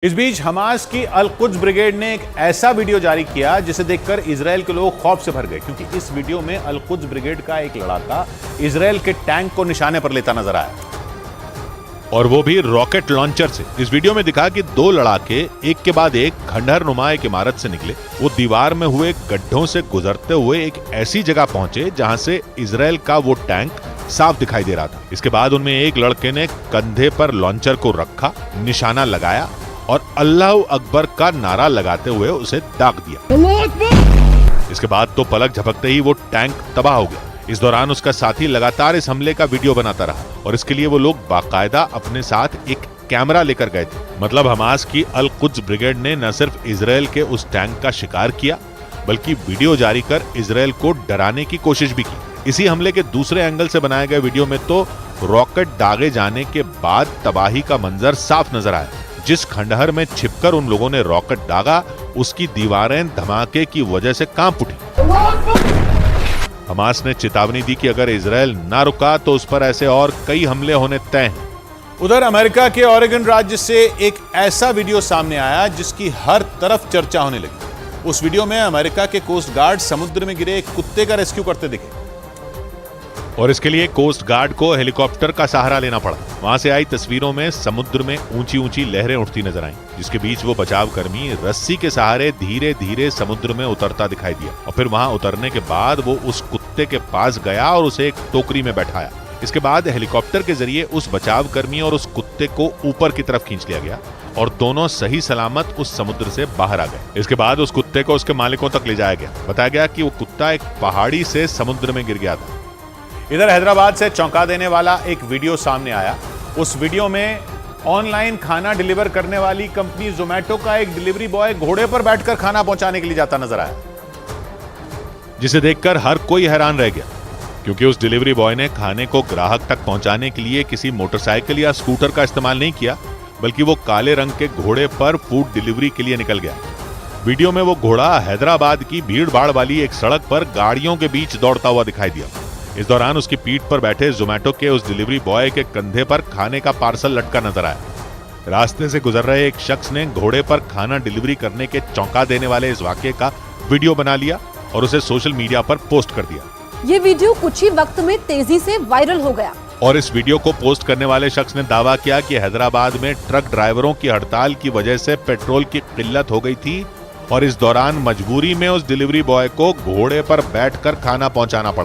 इस बीच हमास की अल Quds brigade ने एक ऐसा वीडियो जारी किया जिसे देखकर इजराइल के लोग खौफ से भर गए, क्योंकि इस वीडियो में अल कुद्स ब्रिगेड का एक लड़ाका इजराइल के टैंक को निशाने पर लेता नजर आया, और वो भी रॉकेट लॉन्चर से। इस वीडियो में दिखा कि दो लड़ाके एक के बाद एक खंडहर नुमा एक इमारत से निकले। वो दीवार में हुए गड्ढों से गुजरते हुए एक ऐसी जगह पहुंचे जहां से इजराइल का वो टैंक साफ दिखाई दे रहा था। इसके बाद उनमें एक लड़के ने कंधे पर लॉन्चर को रखा, निशाना लगाया और अल्लाह अकबर का नारा लगाते हुए उसे दाग दिया। इसके बाद तो पलक झपकते ही वो टैंक तबाह हो गया। इस दौरान उसका साथी लगातार इस हमले का वीडियो बनाता रहा, और इसके लिए वो लोग बाकायदा अपने साथ एक कैमरा लेकर गए थे। मतलब हमास की अल कुद्स ब्रिगेड ने न सिर्फ इजराइल के उस टैंक का शिकार किया, बल्कि वीडियो जारी कर इजराइल को डराने की कोशिश भी की। इसी हमले के दूसरे एंगल से बनाए गए वीडियो में तो रॉकेट दागे जाने के बाद तबाही का मंजर साफ नजर आया। जिस खंडहर में छिपकर उन लोगों ने रॉकेट दागा, उसकी दीवारें धमाके की वजह से कांप उठी। हमास ने चेतावनी दी कि अगर इजराइल ना रुका तो उस पर ऐसे और कई हमले होने तय हैं। उधर अमेरिका के ऑरेगन राज्य से एक ऐसा वीडियो सामने आया जिसकी हर तरफ चर्चा होने लगी। उस वीडियो में अमेरिका के कोस्ट गार्ड समुद्र में गिरे एक कुत्ते का रेस्क्यू करते दिखे, और इसके लिए कोस्ट गार्ड को हेलीकॉप्टर का सहारा लेना पड़ा। वहां से आई तस्वीरों में समुद्र में ऊंची ऊंची लहरें उठती नजर आईं, जिसके बीच वो बचावकर्मी रस्सी के सहारे धीरे धीरे समुद्र में उतरता दिखाई दिया। और फिर वहां उतरने के बाद वो उस कुत्ते के पास गया और उसे एक टोकरी में बैठाया। इसके बाद हेलीकॉप्टर के जरिए उस बचावकर्मी और उस कुत्ते को ऊपर की तरफ खींच लिया गया, और दोनों सही सलामत उस समुद्र से बाहर आ गए। इसके बाद उस कुत्ते को उसके मालिकों तक ले जाया गया। बताया गया कि वो कुत्ता एक पहाड़ी से समुद्र में गिर गया था। इधर हैदराबाद से चौंका देने वाला एक वीडियो सामने आया। उस वीडियो में ऑनलाइन खाना डिलीवर करने वाली कंपनी जोमैटो का एक डिलीवरी बॉय घोड़े पर बैठकर खाना पहुंचाने के लिए जाता नजर आया, जिसे देखकर हर कोई हैरान रह गया, क्योंकि उस डिलीवरी बॉय ने खाने को ग्राहक तक पहुंचाने के लिए किसी मोटरसाइकिल या स्कूटर का इस्तेमाल नहीं किया, बल्कि वो काले रंग के घोड़े पर फूड डिलीवरी के लिए निकल गया। वीडियो में वो घोड़ा हैदराबाद की भीड़ भाड़ वाली एक सड़क पर गाड़ियों के बीच दौड़ता हुआ दिखाई दिया। इस दौरान उसकी पीठ पर बैठे जोमैटो के उस डिलीवरी बॉय के कंधे पर खाने का पार्सल लटका नजर आया। रास्ते से गुजर रहे एक शख्स ने घोड़े पर खाना डिलीवरी करने के चौंका देने वाले इस वाकये का वीडियो बना लिया और उसे सोशल मीडिया पर पोस्ट कर दिया। ये वीडियो कुछ ही वक्त में तेजी से वायरल हो गया, और इस वीडियो को पोस्ट करने वाले शख्स ने दावा किया कि हैदराबाद में ट्रक ड्राइवरों की हड़ताल की वजह से पेट्रोल की किल्लत हो गई थी, और इस दौरान मजबूरी में उस डिलीवरी बॉय को घोड़े पर बैठकर खाना पहुंचाना पड़ा।